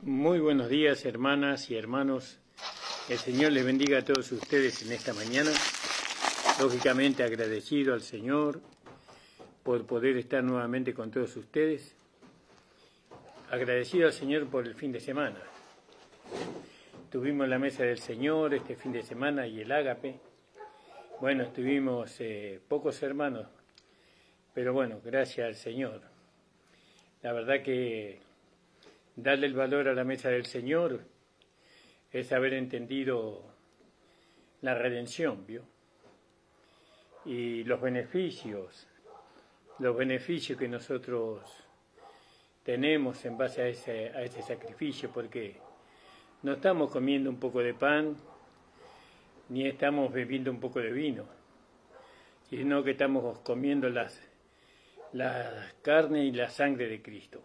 Muy buenos días, hermanas y hermanos. El Señor les bendiga a todos ustedes en esta mañana. Lógicamente agradecido al Señor por poder estar nuevamente con todos ustedes. Agradecido al Señor por el fin de semana. Tuvimos la mesa del Señor este fin de semana y el ágape. Bueno, estuvimos pocos hermanos, pero bueno, gracias al Señor. La verdad que darle el valor a la mesa del Señor es haber entendido la redención, ¿vio? Y los beneficios que nosotros tenemos en base a ese sacrificio, porque no estamos comiendo un poco de pan, ni estamos bebiendo un poco de vino, sino que estamos comiendo la carne y la sangre de Cristo.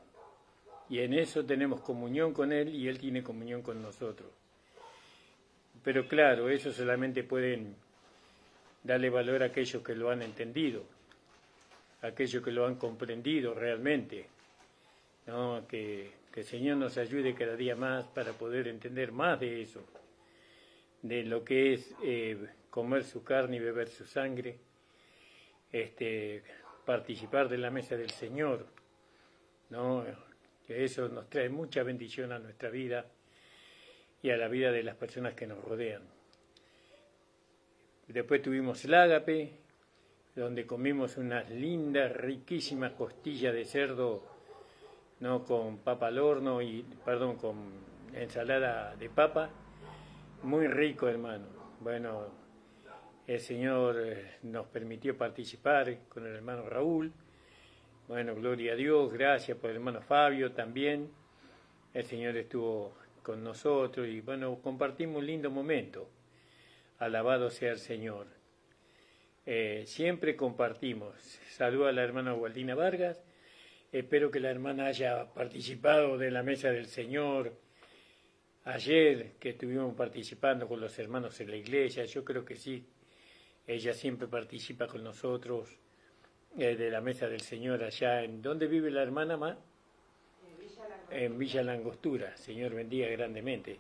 Y en eso tenemos comunión con Él y Él tiene comunión con nosotros. Pero claro, eso solamente pueden darle valor a aquellos que lo han entendido, a aquellos que lo han comprendido realmente, ¿no? Que el Señor nos ayude cada día más para poder entender más de eso, de lo que es comer su carne y beber su sangre, participar de la mesa del Señor, ¿no? Que eso nos trae mucha bendición a nuestra vida y a la vida de las personas que nos rodean. Después tuvimos el ágape, donde comimos unas lindas, riquísimas costillas de cerdo, ¿no? Con papa al horno con ensalada de papa, muy rico, hermano. Bueno, el Señor nos permitió participar con el hermano Raúl. Bueno, gloria a Dios, gracias por el hermano Fabio también. El Señor estuvo con nosotros y bueno, compartimos un lindo momento. Alabado sea el Señor. Siempre compartimos. Saludo a la hermana Waldina Vargas. Espero que la hermana haya participado de la mesa del Señor. Ayer que estuvimos participando con los hermanos en la iglesia, yo creo que sí. Ella siempre participa con nosotros. De la mesa del Señor allá. ¿En dónde vive la hermana Ma? En Villa Langostura. Señor bendiga grandemente.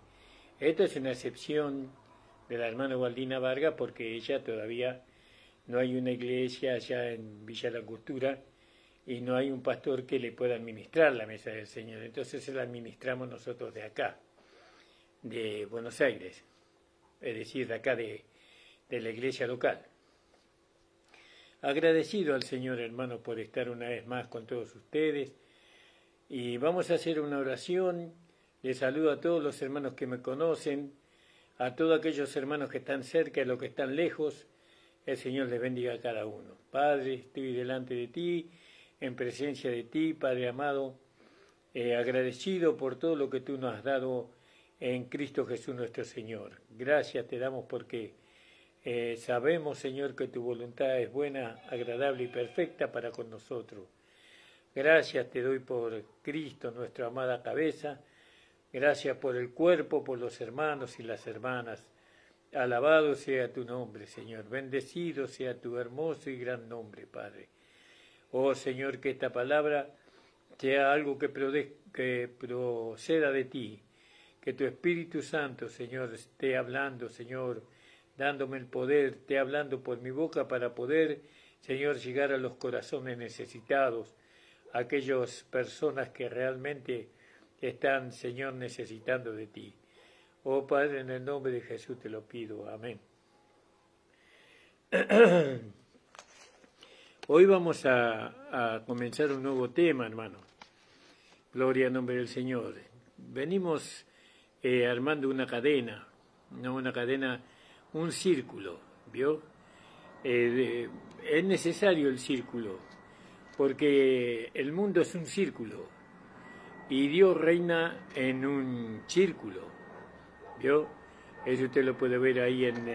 Esta es una excepción de la hermana Waldina Vargas porque ella todavía no hay una iglesia allá en Villa Langostura y no hay un pastor que le pueda administrar la mesa del Señor. Entonces se la administramos nosotros de acá, de Buenos Aires, es decir, de acá de la iglesia local. Agradecido al Señor, hermano, por estar una vez más con todos ustedes. Y vamos a hacer una oración. Les saludo a todos los hermanos que me conocen, a todos aquellos hermanos que están cerca y a los que están lejos. El Señor les bendiga a cada uno. Padre, estoy delante de ti, en presencia de ti, Padre amado, agradecido por todo lo que tú nos has dado en Cristo Jesús nuestro Señor. Gracias te damos porque sabemos, Señor, que tu voluntad es buena, agradable y perfecta para con nosotros. Gracias te doy por Cristo, nuestra amada cabeza. Gracias por el cuerpo, por los hermanos y las hermanas. Alabado sea tu nombre, Señor. Bendecido sea tu hermoso y gran nombre, Padre. Oh, Señor, que esta palabra sea algo que proceda de ti. Que tu Espíritu Santo, Señor, esté hablando, Señor, dándome el poder, esté hablando por mi boca para poder, Señor, llegar a los corazones necesitados, a aquellas personas que realmente están, Señor, necesitando de ti. Oh Padre, en el nombre de Jesús te lo pido. Amén. Hoy vamos a comenzar un nuevo tema, hermano. Gloria al nombre del Señor. Venimos armando una cadena, no una cadena, un círculo, ¿vio? Es necesario el círculo, porque el mundo es un círculo y Dios reina en un círculo, ¿vio? Eso usted lo puede ver ahí en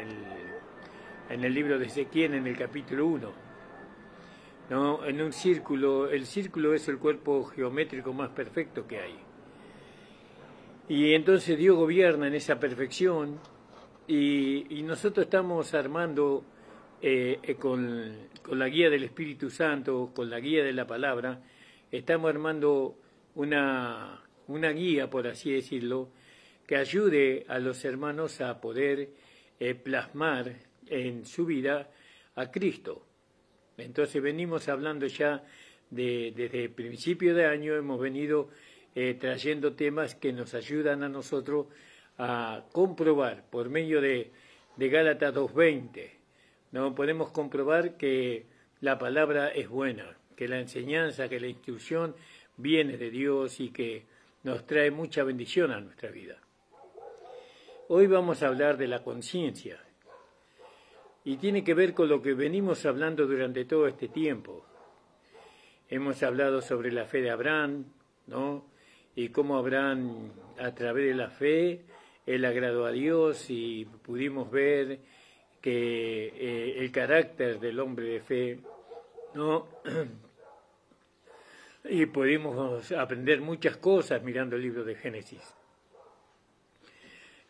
el libro de Ezequiel, en el capítulo 1. ¿No? En un círculo, el círculo es el cuerpo geométrico más perfecto que hay. Y entonces Dios gobierna en esa perfección. Y nosotros estamos armando con la guía del Espíritu Santo, con la guía de la palabra, estamos armando una una guía, por así decirlo, que ayude a los hermanos a poder plasmar en su vida a Cristo. Entonces venimos hablando ya desde el principio de año, hemos venido trayendo temas que nos ayudan a nosotros a comprobar por medio de Gálatas 2:20, ¿no? Podemos comprobar que la palabra es buena, que la enseñanza, que la instrucción viene de Dios y que nos trae mucha bendición a nuestra vida. Hoy vamos a hablar de la conciencia y tiene que ver con lo que venimos hablando durante todo este tiempo. Hemos hablado sobre la fe de Abraham, ¿no? Y cómo Abraham, a través de la fe, él agradó a Dios y pudimos ver que el carácter del hombre de fe, ¿no? Y pudimos aprender muchas cosas mirando el libro de Génesis.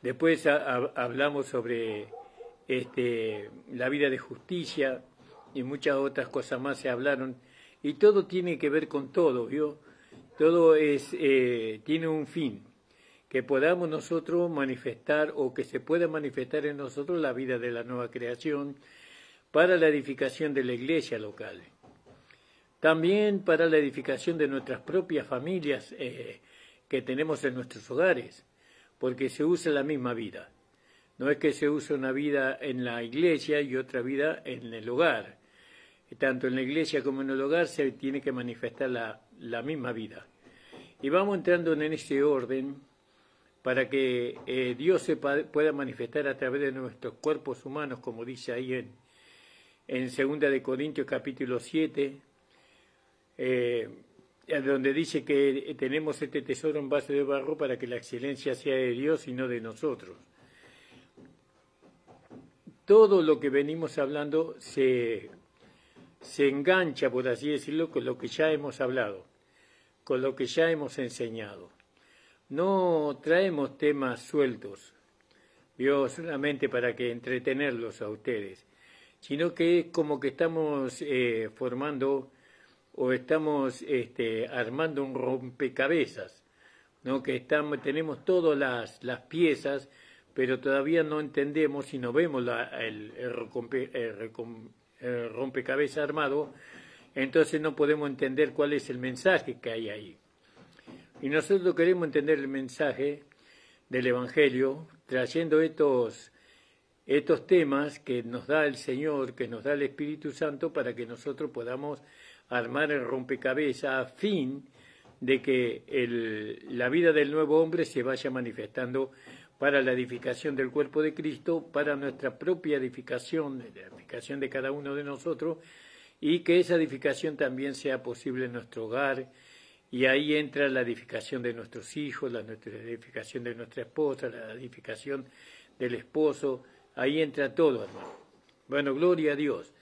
Después hablamos sobre la vida de justicia y muchas otras cosas más se hablaron. Y todo tiene que ver con todo, ¿vio? Todo tiene un fin, que podamos nosotros manifestar o que se pueda manifestar en nosotros la vida de la nueva creación para la edificación de la iglesia local. También para la edificación de nuestras propias familias que tenemos en nuestros hogares, porque se usa la misma vida. No es que se use una vida en la iglesia y otra vida en el hogar. Tanto en la iglesia como en el hogar se tiene que manifestar la misma vida. Y vamos entrando en ese orden para que Dios se pueda manifestar a través de nuestros cuerpos humanos, como dice ahí en 2 de Corintios capítulo 7, donde dice que tenemos este tesoro en vaso de barro para que la excelencia sea de Dios y no de nosotros. Todo lo que venimos hablando se engancha, por así decirlo, con lo que ya hemos hablado, con lo que ya hemos enseñado. No traemos temas sueltos, solamente para que entretenerlos a ustedes, sino que es como que estamos formando o estamos armando un rompecabezas, ¿no? Que tenemos todas las piezas, pero todavía no entendemos y no vemos el rompecabezas armado, entonces no podemos entender cuál es el mensaje que hay ahí. Y nosotros queremos entender el mensaje del Evangelio, trayendo estos temas que nos da el Señor, que nos da el Espíritu Santo, para que nosotros podamos armar el rompecabezas a fin de que la vida del nuevo hombre se vaya manifestando para la edificación del cuerpo de Cristo, para nuestra propia edificación, la edificación de cada uno de nosotros, y que esa edificación también sea posible en nuestro hogar, y ahí entra la edificación de nuestros hijos, la edificación de nuestra esposa, la edificación del esposo, ahí entra todo, hermano. Bueno, gloria a Dios.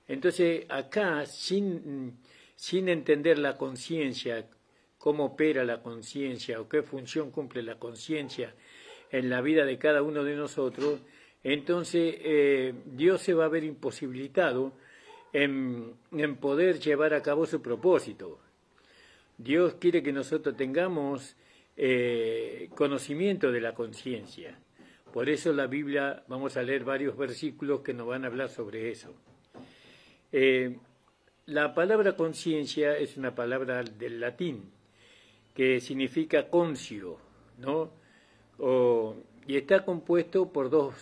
Entonces, acá, sin entender la conciencia, cómo opera la conciencia o qué función cumple la conciencia en la vida de cada uno de nosotros, entonces Dios se va a ver imposibilitado en poder llevar a cabo su propósito. Dios quiere que nosotros tengamos conocimiento de la conciencia. Por eso la Biblia, vamos a leer varios versículos que nos van a hablar sobre eso. La palabra conciencia es una palabra del latín que significa conscio, ¿no? Y está compuesto por dos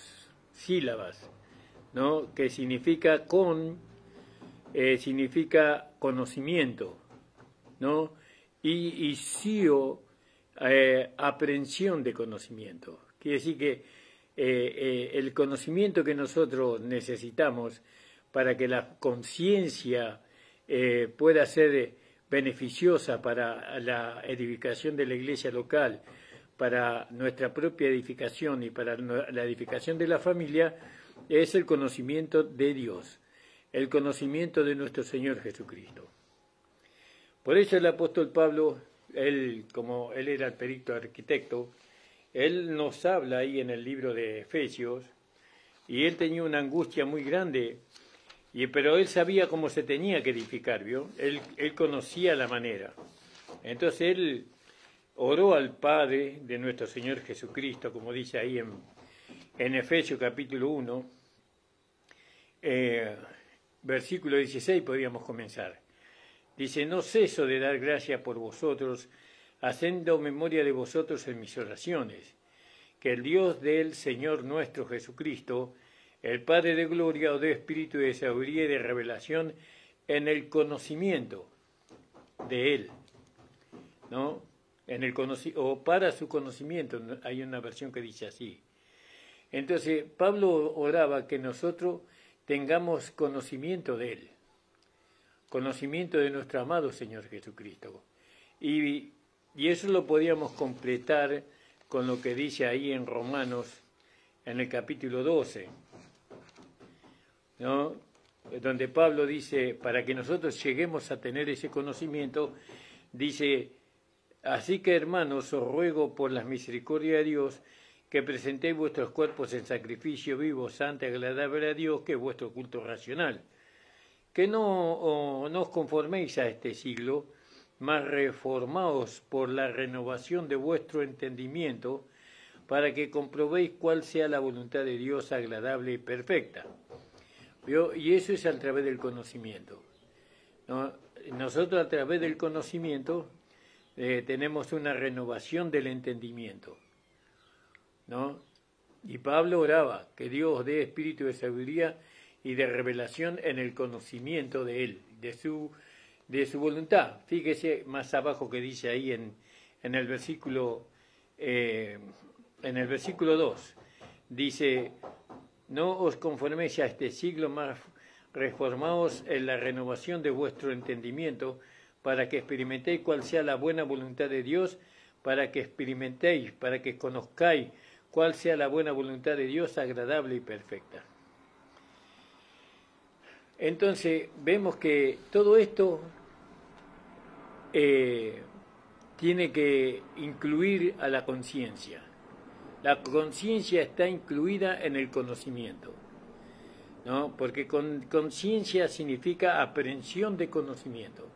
sílabas, ¿no? Que significa significa conocimiento, ¿no? Y sio, aprehensión de conocimiento. Quiere decir que el conocimiento que nosotros necesitamos para que la conciencia pueda ser beneficiosa para la edificación de la iglesia local, para nuestra propia edificación y para la edificación de la familia, es el conocimiento de Dios, el conocimiento de nuestro Señor Jesucristo. Por eso el apóstol Pablo, como él era el perito arquitecto, él nos habla ahí en el libro de Efesios, y él tenía una angustia muy grande, pero él sabía cómo se tenía que edificar, ¿vio? Él conocía la manera. Entonces oró al Padre de nuestro Señor Jesucristo, como dice ahí en Efesios capítulo 1, versículo 16 podríamos comenzar. Dice, no ceso de dar gracias por vosotros, haciendo memoria de vosotros en mis oraciones, que el Dios del Señor nuestro Jesucristo, el Padre de gloria, os dé espíritu de sabiduría y de revelación en el conocimiento de Él, ¿no? O para su conocimiento, hay una versión que dice así. Entonces, Pablo oraba que nosotros tengamos conocimiento de Él, conocimiento de nuestro amado Señor Jesucristo. Y eso lo podíamos completar con lo que dice ahí en Romanos, en el capítulo 12, ¿no? Donde Pablo dice, para que nosotros lleguemos a tener ese conocimiento, dice, así que hermanos, os ruego por las misericordias de Dios, que presentéis vuestros cuerpos en sacrificio vivo, santo y agradable a Dios, que es vuestro culto racional. Que no os conforméis a este siglo, mas reformaos por la renovación de vuestro entendimiento, para que comprobéis cuál sea la voluntad de Dios agradable y perfecta. ¿Vio? Y eso es a través del conocimiento, ¿no? Nosotros a través del conocimiento tenemos una renovación del entendimiento, ¿no? Y Pablo oraba que Dios dé espíritu de sabiduría y de revelación en el conocimiento de Él, de su voluntad. Fíjese más abajo que dice ahí en el versículo 2, dice, no os conforméis a este siglo, mas reformaos en la renovación de vuestro entendimiento, para que experimentéis cuál sea la buena voluntad de Dios, para que experimentéis, para que conozcáis cuál sea la buena voluntad de Dios agradable y perfecta. Entonces vemos que todo esto tiene que incluir a la conciencia. La conciencia está incluida en el conocimiento, ¿no? Porque conciencia significa aprehensión de conocimiento.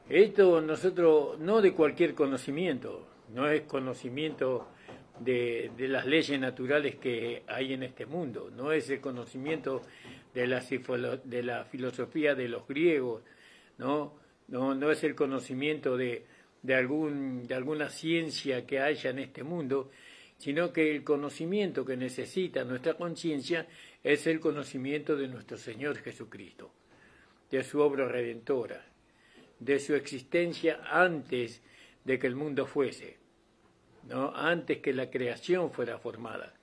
Esto nosotros, no de cualquier conocimiento, no es conocimiento de las leyes naturales que hay en este mundo, no es el conocimiento de la filosofía de los griegos, no es el conocimiento de alguna ciencia que haya en este mundo, sino que el conocimiento que necesita nuestra conciencia es el conocimiento de nuestro Señor Jesucristo, de su obra redentora, de su existencia antes de que el mundo fuese, ¿no? Antes que la creación fuera formada,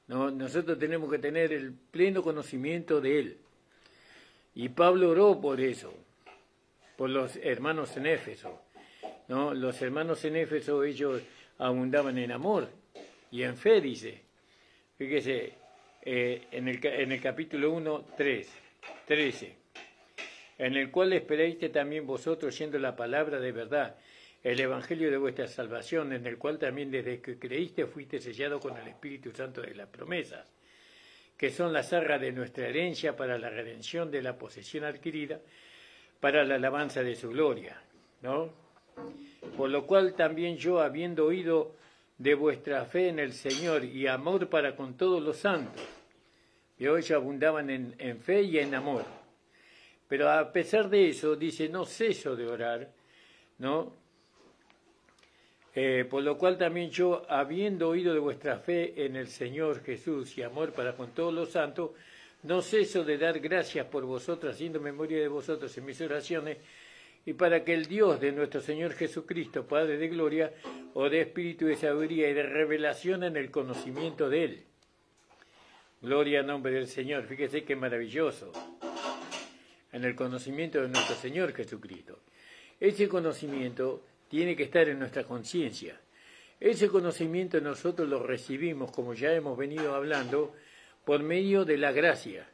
¿no? Nosotros tenemos que tener el pleno conocimiento de Él. Y Pablo oró por eso, por los hermanos en Éfeso, ¿no? Los hermanos en Éfeso, ellos abundaban en amor y en fe, dice. Fíjese, en el capítulo 1, 13, en el cual esperaste también vosotros, siendo la palabra de verdad, el evangelio de vuestra salvación, en el cual también desde que creíste fuiste sellado con el Espíritu Santo de las promesas, que son las arras de nuestra herencia para la redención de la posesión adquirida, para la alabanza de su gloria, ¿no? Por lo cual también yo, habiendo oído de vuestra fe en el Señor y amor para con todos los santos, y ellos abundaban en fe y en amor. Pero a pesar de eso, dice, no ceso de orar, ¿no? Por lo cual también yo, habiendo oído de vuestra fe en el Señor Jesús y amor para con todos los santos, no ceso de dar gracias por vosotros, haciendo memoria de vosotros en mis oraciones, y para que el Dios de nuestro Señor Jesucristo, Padre de gloria, os dé espíritu de sabiduría y de revelación en el conocimiento de Él. Gloria al nombre del Señor. Fíjese qué maravilloso. En el conocimiento de nuestro Señor Jesucristo. Ese conocimiento tiene que estar en nuestra conciencia. Ese conocimiento nosotros lo recibimos, como ya hemos venido hablando, por medio de la gracia,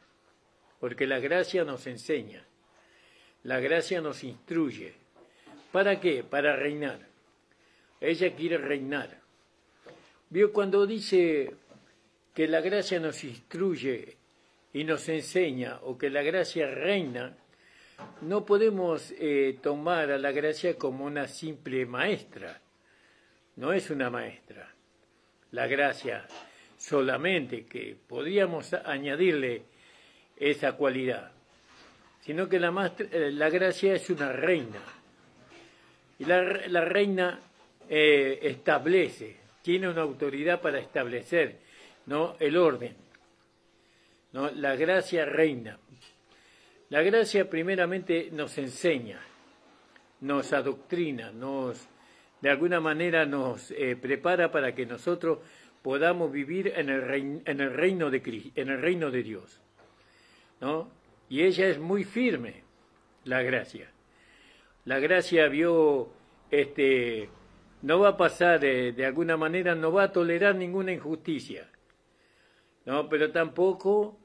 porque la gracia nos enseña, la gracia nos instruye. ¿Para qué? Para reinar. Ella quiere reinar. ¿Vio cuando dice que la gracia nos instruye y nos enseña, o que la gracia reina? no podemos tomar a la gracia como una simple maestra. No es una maestra. La gracia solamente, que podríamos añadirle esa cualidad, sino que la gracia es una reina. Y la reina establece, tiene una autoridad para establecer, ¿no?, el orden, ¿no? La gracia reina. La gracia primeramente nos enseña, nos adoctrina, de alguna manera nos prepara para que nosotros podamos vivir en el reino de Dios, ¿no? Y ella es muy firme, la gracia. La gracia no va a pasar, de alguna manera, no va a tolerar ninguna injusticia, ¿no? Pero tampoco,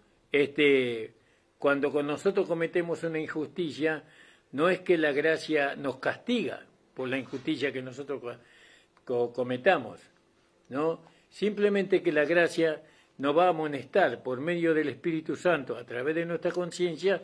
cuando con nosotros cometemos una injusticia, no es que la gracia nos castiga por la injusticia que nosotros cometamos, ¿no? Simplemente que la gracia nos va a amonestar por medio del Espíritu Santo, a través de nuestra conciencia,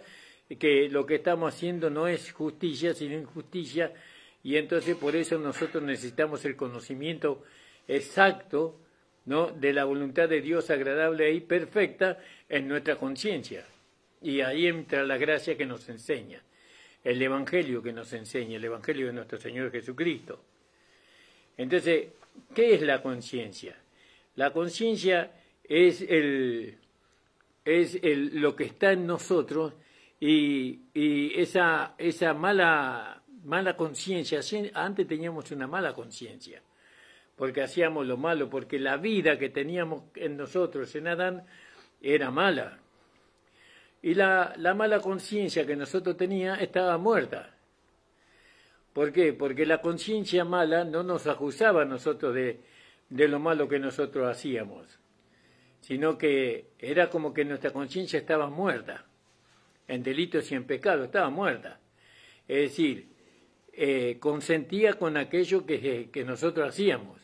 que lo que estamos haciendo no es justicia, sino injusticia, y entonces por eso nosotros necesitamos el conocimiento exacto, ¿no?, de la voluntad de Dios agradable y perfecta en nuestra conciencia. Y ahí entra la gracia que nos enseña, el Evangelio que nos enseña, el Evangelio de nuestro Señor Jesucristo. Entonces, ¿qué es la conciencia? La conciencia es lo que está en nosotros, y esa mala conciencia. Antes teníamos una mala conciencia, porque hacíamos lo malo, porque la vida que teníamos en nosotros, en Adán, era mala. Y la mala conciencia que nosotros teníamos estaba muerta. ¿Por qué? Porque la conciencia mala no nos acusaba a nosotros de lo malo que nosotros hacíamos, sino que era como que nuestra conciencia estaba muerta, en delitos y en pecados, estaba muerta. Es decir, consentía con aquello que nosotros hacíamos,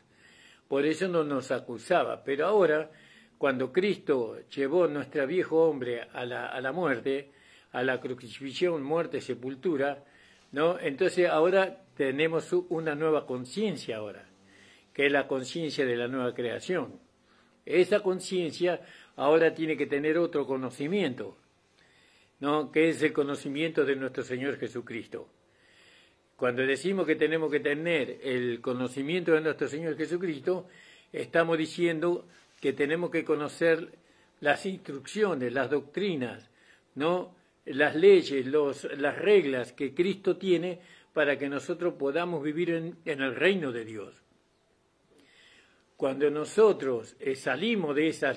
por eso no nos acusaba. Pero ahora, cuando Cristo llevó nuestro viejo hombre a la muerte, a la crucifixión, muerte, sepultura, ¿no?, entonces ahora tenemos una nueva conciencia ahora, que es la conciencia de la nueva creación. Esa conciencia ahora tiene que tener otro conocimiento, ¿no?, que es el conocimiento de nuestro Señor Jesucristo. Cuando decimos que tenemos que tener el conocimiento de nuestro Señor Jesucristo, estamos diciendo que tenemos que conocer las instrucciones, las doctrinas, ¿no?, las leyes, las reglas que Cristo tiene para que nosotros podamos vivir en el reino de Dios. Cuando nosotros salimos de esa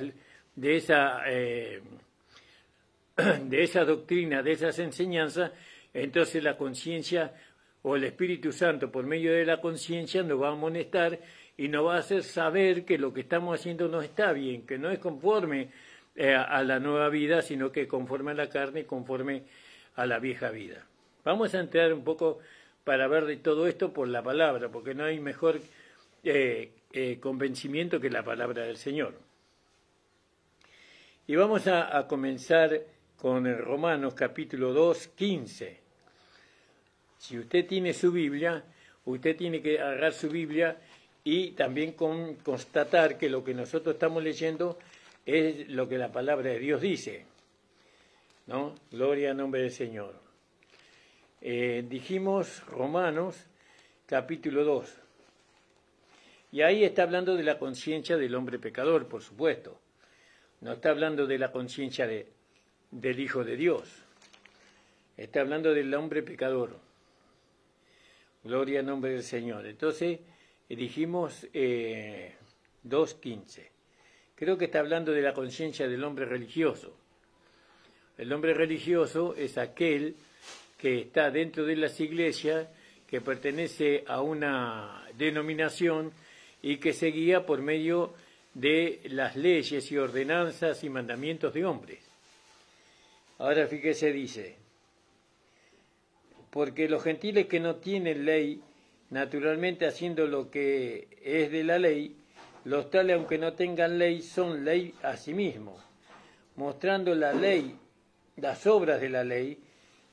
doctrina, de esas enseñanzas, entonces la conciencia o el Espíritu Santo, por medio de la conciencia, nos va a amonestar y nos va a hacer saber que lo que estamos haciendo no está bien, que no es conforme a la nueva vida, sino que conforme a la carne, conforme a la vieja vida. Vamos a entrar un poco para ver de todo esto por la palabra, porque no hay mejor convencimiento que la palabra del Señor. Y vamos a comenzar con el Romanos capítulo 2, 15. Si usted tiene su Biblia, usted tiene que agarrar su Biblia y también constatar que lo que nosotros estamos leyendo es lo que la palabra de Dios dice, ¿no? Gloria al nombre del Señor. Dijimos Romanos capítulo 2. Y ahí está hablando de la conciencia del hombre pecador, por supuesto. No está hablando de la conciencia del Hijo de Dios. Está hablando del hombre pecador. Gloria al nombre del Señor. Entonces, dijimos 2.15. Creo que está hablando de la conciencia del hombre religioso. El hombre religioso es aquel que está dentro de las iglesias, que pertenece a una denominación y que se guía por medio de las leyes y ordenanzas y mandamientos de hombres. Ahora fíjese, dice: porque los gentiles que no tienen ley, naturalmente haciendo lo que es de la ley, los tales, aunque no tengan ley, son ley a sí mismos, mostrando la ley, las obras de la ley,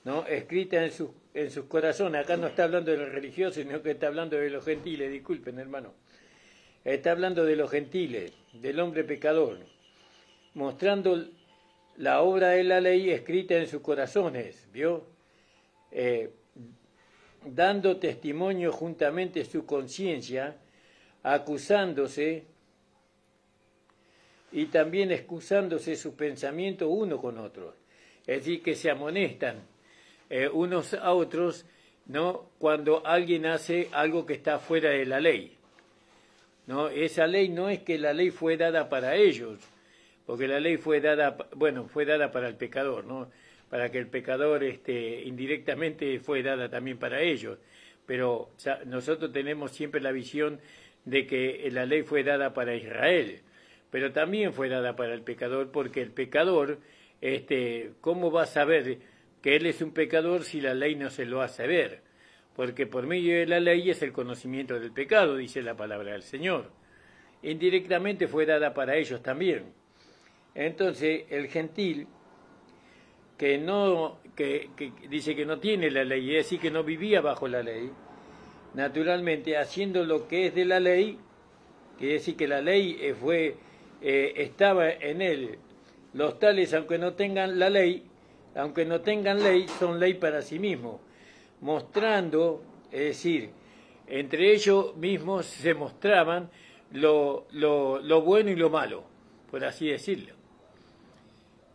¿no? Escrita en sus corazones. Acá no está hablando de los religiosos, sino que está hablando de los gentiles, disculpen hermano. Está hablando de los gentiles, del hombre pecador, mostrando la obra de la ley escrita en sus corazones, ¿vio? Dando testimonio juntamente su conciencia, acusándose y también excusándose su pensamiento uno con otros. Es decir, que se amonestan unos a otros, ¿no? Cuando alguien hace algo que está fuera de la ley, ¿no? Esa ley no es que la ley fue dada para ellos, porque la ley fue dada para el pecador, ¿no? Para que el pecador indirectamente fue dada también para ellos. Pero nosotros tenemos siempre la visión de que la ley fue dada para Israel, pero también fue dada para el pecador, porque el pecador, ¿cómo va a saber que él es un pecador si la ley no se lo hace ver? Porque por medio de la ley es el conocimiento del pecado, dice la palabra del Señor. Indirectamente fue dada para ellos también. Entonces, el gentil que dice que no tiene la ley, es decir, que no vivía bajo la ley, naturalmente haciendo lo que es de la ley, quiere decir que la ley estaba en él. Los tales, aunque no tengan la ley, son ley para sí mismos, mostrando, es decir, entre ellos mismos se mostraban lo bueno y lo malo, por así decirlo.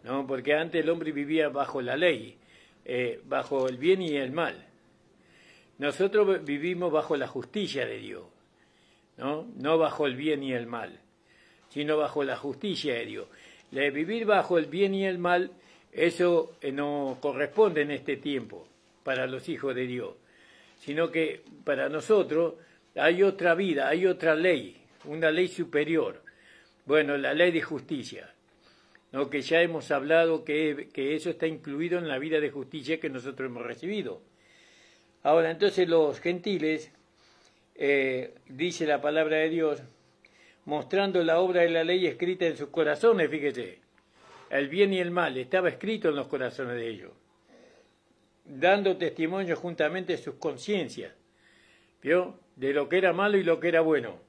¿No? Porque antes el hombre vivía bajo la ley, bajo el bien y el mal. Nosotros vivimos bajo la justicia de Dios, no bajo el bien y el mal, sino bajo la justicia de Dios. Vivir bajo el bien y el mal, eso no corresponde en este tiempo para los hijos de Dios, sino que para nosotros hay otra vida, hay otra ley, una ley superior. Bueno, la ley de justicia, ¿no? Que ya hemos hablado que eso está incluido en la vida de justicia que nosotros hemos recibido. Ahora, entonces los gentiles, dice la palabra de Dios, mostrando la obra de la ley escrita en sus corazones, fíjese, el bien y el mal estaba escrito en los corazones de ellos, dando testimonio juntamente de sus conciencias, ¿vio? De lo que era malo y lo que era bueno,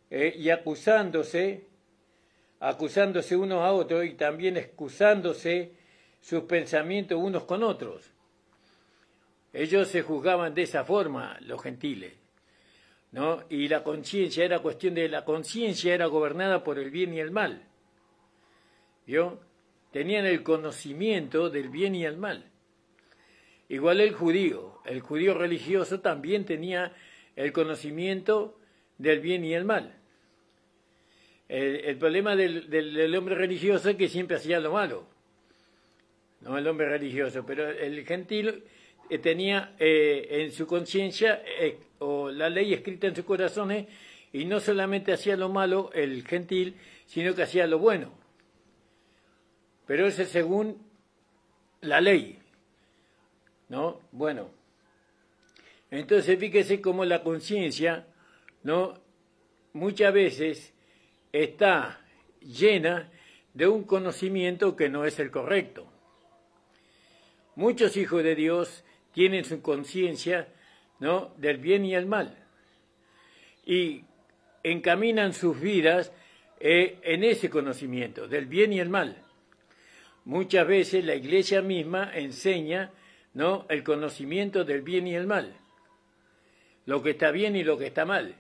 y acusándose unos a otros y también excusándose sus pensamientos unos con otros. Ellos se juzgaban de esa forma, los gentiles, ¿no? Y la conciencia era gobernada por el bien y el mal, ¿vio? Tenían el conocimiento del bien y el mal. Igual el judío religioso también tenía el conocimiento del bien y el mal. El problema del hombre religioso es que siempre hacía lo malo, no el hombre religioso, pero el gentil tenía en su conciencia o la ley escrita en sus corazones, y no solamente hacía lo malo el gentil, sino que hacía lo bueno. Pero eso es según la ley, ¿no? Bueno, entonces fíjese cómo la conciencia, ¿no? Muchas veces está llena de un conocimiento que no es el correcto. Muchos hijos de Dios tienen su conciencia, ¿no? Del bien y el mal, y encaminan sus vidas en ese conocimiento del bien y el mal. Muchas veces la iglesia misma enseña, ¿no? El conocimiento del bien y el mal, lo que está bien y lo que está mal,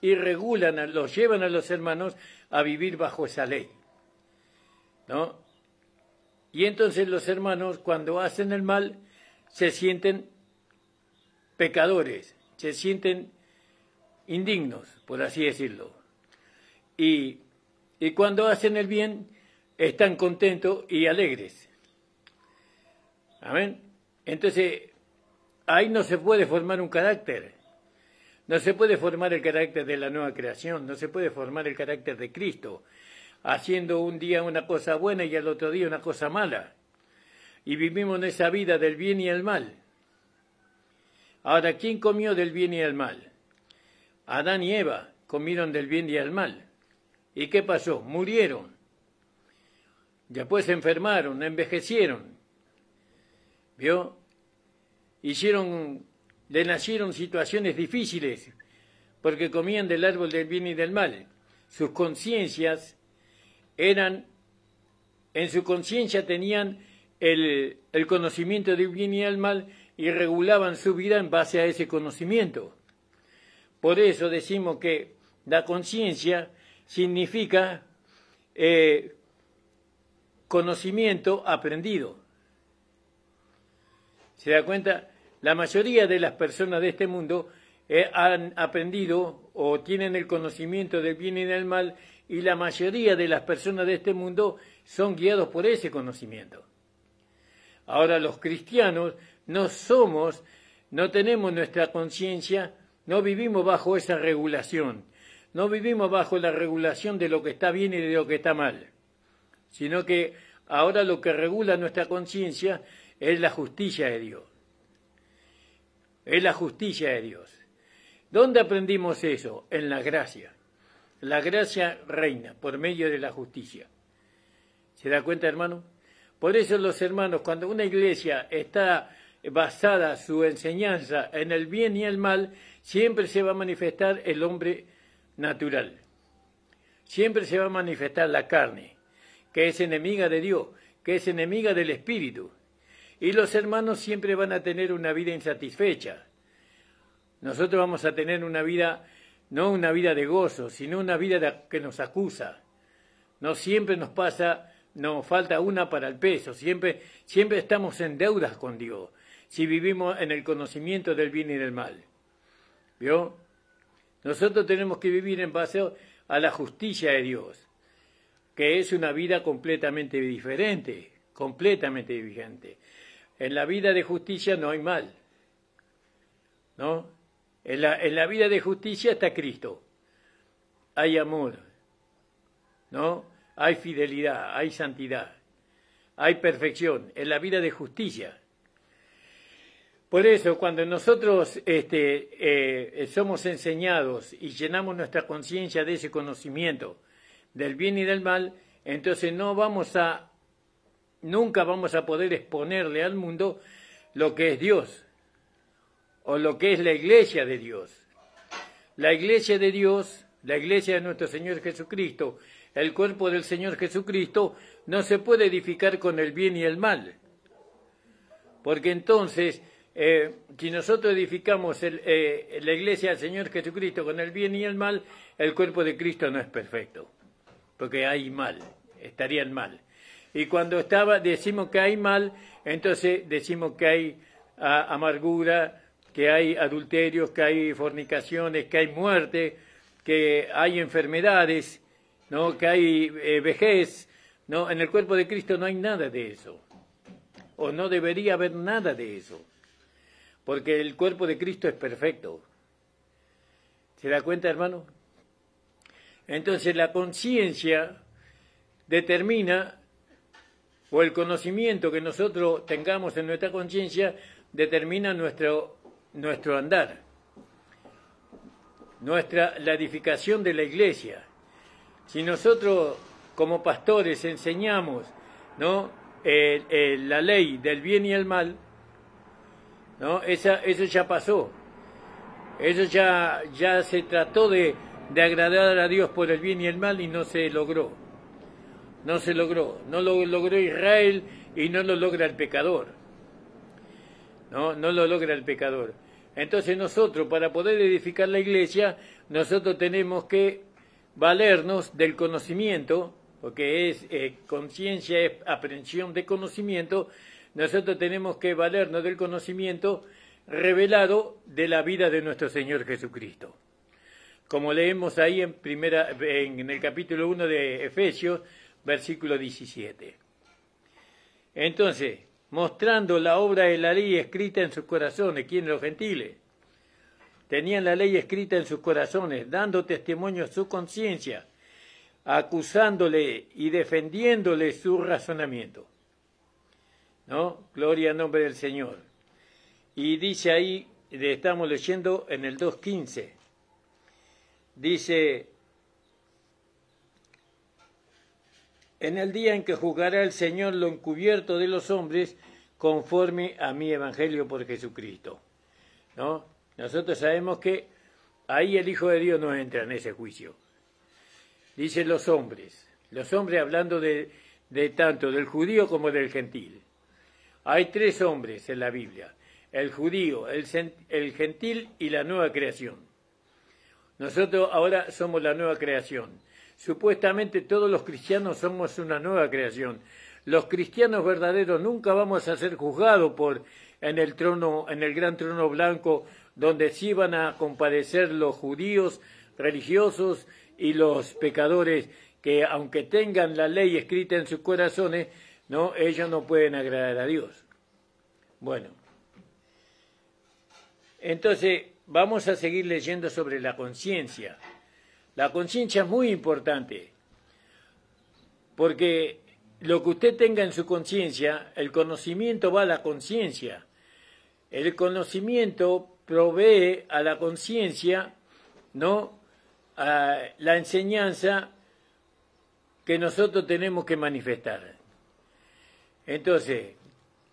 y los llevan a los hermanos a vivir bajo esa ley, ¿no? Y entonces los hermanos, cuando hacen el mal, se sienten pecadores, se sienten indignos, por así decirlo. Y cuando hacen el bien, están contentos y alegres. Amén. Entonces, ahí no se puede formar un carácter. No se puede formar el carácter de la nueva creación, no se puede formar el carácter de Cristo, haciendo un día una cosa buena y al otro día una cosa mala. Y vivimos en esa vida del bien y el mal. Ahora, ¿quién comió del bien y el mal? Adán y Eva comieron del bien y el mal. ¿Y qué pasó? Murieron. Después se enfermaron, envejecieron. ¿Vio? Le nacieron situaciones difíciles porque comían del árbol del bien y del mal. Sus conciencias en su conciencia tenían el conocimiento del bien y del mal y regulaban su vida en base a ese conocimiento. Por eso decimos que la conciencia significa conocimiento aprendido. ¿Se da cuenta? La mayoría de las personas de este mundo han aprendido o tienen el conocimiento del bien y del mal, y la mayoría de las personas de este mundo son guiados por ese conocimiento. Ahora los cristianos no tenemos nuestra conciencia, no vivimos bajo esa regulación, no vivimos bajo la regulación de lo que está bien y de lo que está mal, sino que ahora lo que regula nuestra conciencia es la justicia de Dios. Es la justicia de Dios. ¿Dónde aprendimos eso? En la gracia. La gracia reina por medio de la justicia. ¿Se da cuenta, hermano? Por eso los hermanos, cuando una iglesia está basada su enseñanza en el bien y el mal, siempre se va a manifestar el hombre natural. Siempre se va a manifestar la carne, que es enemiga de Dios, que es enemiga del Espíritu. Y los hermanos siempre van a tener una vida insatisfecha. Nosotros vamos a tener una vida, no una vida de gozo, sino una vida que nos acusa. No siempre nos falta una para el peso, siempre estamos en deudas con Dios, si vivimos en el conocimiento del bien y del mal. ¿Vio? Nosotros tenemos que vivir en base a la justicia de Dios, que es una vida completamente diferente, completamente diferente. En la vida de justicia no hay mal, ¿no? En la vida de justicia está Cristo. Hay amor, ¿no? Hay fidelidad, hay santidad, hay perfección en la vida de justicia. Por eso, cuando nosotros somos enseñados y llenamos nuestra conciencia de ese conocimiento del bien y del mal, entonces nunca vamos a poder exponerle al mundo lo que es Dios o lo que es la iglesia de Dios. La iglesia de Dios, la iglesia de nuestro Señor Jesucristo, el cuerpo del Señor Jesucristo, no se puede edificar con el bien y el mal. Porque entonces, si nosotros edificamos la iglesia del Señor Jesucristo con el bien y el mal, el cuerpo de Cristo no es perfecto. Porque hay mal, estarían mal. Y cuando decimos que hay mal, entonces decimos que hay amargura, que hay adulterios, que hay fornicaciones, que hay muerte, que hay enfermedades, ¿no? Que hay vejez, ¿no? En el cuerpo de Cristo no hay nada de eso, o no debería haber nada de eso, porque el cuerpo de Cristo es perfecto. ¿Se da cuenta, hermano? Entonces la conciencia determina, o el conocimiento que nosotros tengamos en nuestra conciencia, determina nuestro andar, la edificación de la iglesia. Si nosotros como pastores enseñamos, ¿no? La ley del bien y el mal, ¿no? Eso ya pasó. Eso ya se trató de agradar a Dios por el bien y el mal y no se logró. No se logró. No lo logró Israel y no lo logra el pecador. No lo logra el pecador. Entonces nosotros, para poder edificar la iglesia, nosotros tenemos que valernos del conocimiento, porque es conciencia, es aprehensión de conocimiento. Nosotros tenemos que valernos del conocimiento revelado de la vida de nuestro Señor Jesucristo. Como leemos ahí en el capítulo 1 de Efesios, versículo 17. Entonces, mostrando la obra de la ley escrita en sus corazones. ¿Quiénes? Los gentiles. Tenían la ley escrita en sus corazones, dando testimonio a su conciencia, acusándole y defendiéndole su razonamiento. ¿No? Gloria al nombre del Señor. Y dice ahí, estamos leyendo en el 2:15, dice: en el día en que juzgará el Señor lo encubierto de los hombres conforme a mi evangelio por Jesucristo. ¿No? Nosotros sabemos que ahí el Hijo de Dios no entra en ese juicio. Dicen los hombres hablando de tanto del judío como del gentil. Hay tres hombres en la Biblia: el judío, el gentil y la nueva creación. Nosotros ahora somos la nueva creación. Supuestamente todos los cristianos somos una nueva creación. Los cristianos verdaderos nunca vamos a ser juzgados en el gran trono blanco, donde sí van a compadecer los judíos religiosos y los pecadores que, aunque tengan la ley escrita en sus corazones, no, ellos no pueden agradar a Dios. Bueno, entonces vamos a seguir leyendo sobre la conciencia. La conciencia es muy importante, porque lo que usted tenga en su conciencia, el conocimiento va a la conciencia. El conocimiento provee a la conciencia, ¿no?, a la enseñanza que nosotros tenemos que manifestar. Entonces,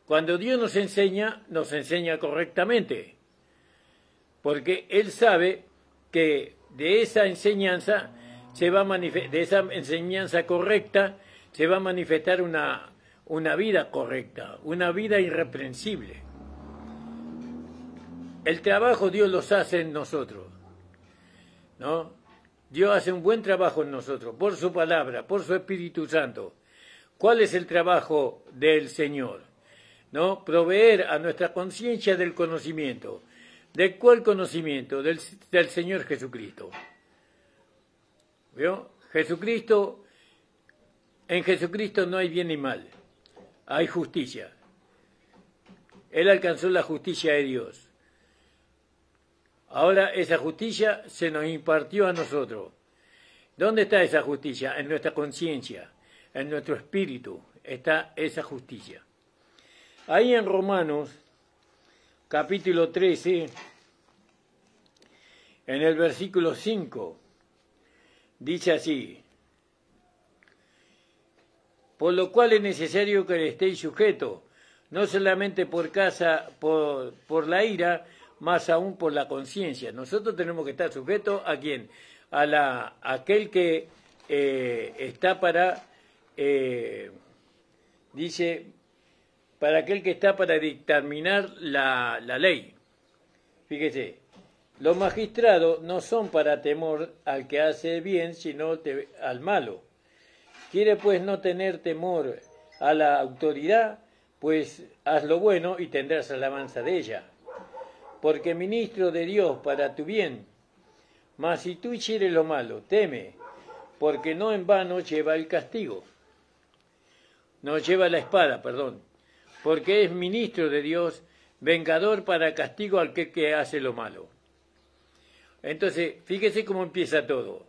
cuando Dios nos enseña correctamente, porque Él sabe que de esa enseñanza de esa enseñanza correcta se va a manifestar una vida correcta, una vida irreprensible. El trabajo Dios los hace en nosotros, ¿no? Dios hace un buen trabajo en nosotros, por su palabra, por su Espíritu Santo. ¿Cuál es el trabajo del Señor? ¿No? Proveer a nuestra conciencia del conocimiento. ¿De cuál conocimiento? Del Señor Jesucristo. ¿Vio? En Jesucristo no hay bien ni mal, hay justicia. Él alcanzó la justicia de Dios. Ahora esa justicia se nos impartió a nosotros. ¿Dónde está esa justicia? En nuestra conciencia, en nuestro espíritu está esa justicia. Ahí en Romanos, capítulo 13, en el versículo 5, dice así: por lo cual es necesario que estéis sujetos, no solamente por la ira, más aún por la conciencia. Nosotros tenemos que estar sujetos ¿a quién? A aquel que está para aquel que está para dictaminar la ley. Fíjese, los magistrados no son para temor al que hace bien, sino al malo. Quiere pues no tener temor a la autoridad, pues haz lo bueno y tendrás alabanza de ella. Porque ministro de Dios para tu bien. Mas si tú hicieres lo malo, teme, porque no en vano lleva el castigo. No lleva la espada, perdón. Porque es ministro de Dios, vengador para castigo al que hace lo malo. Entonces, fíjese cómo empieza todo.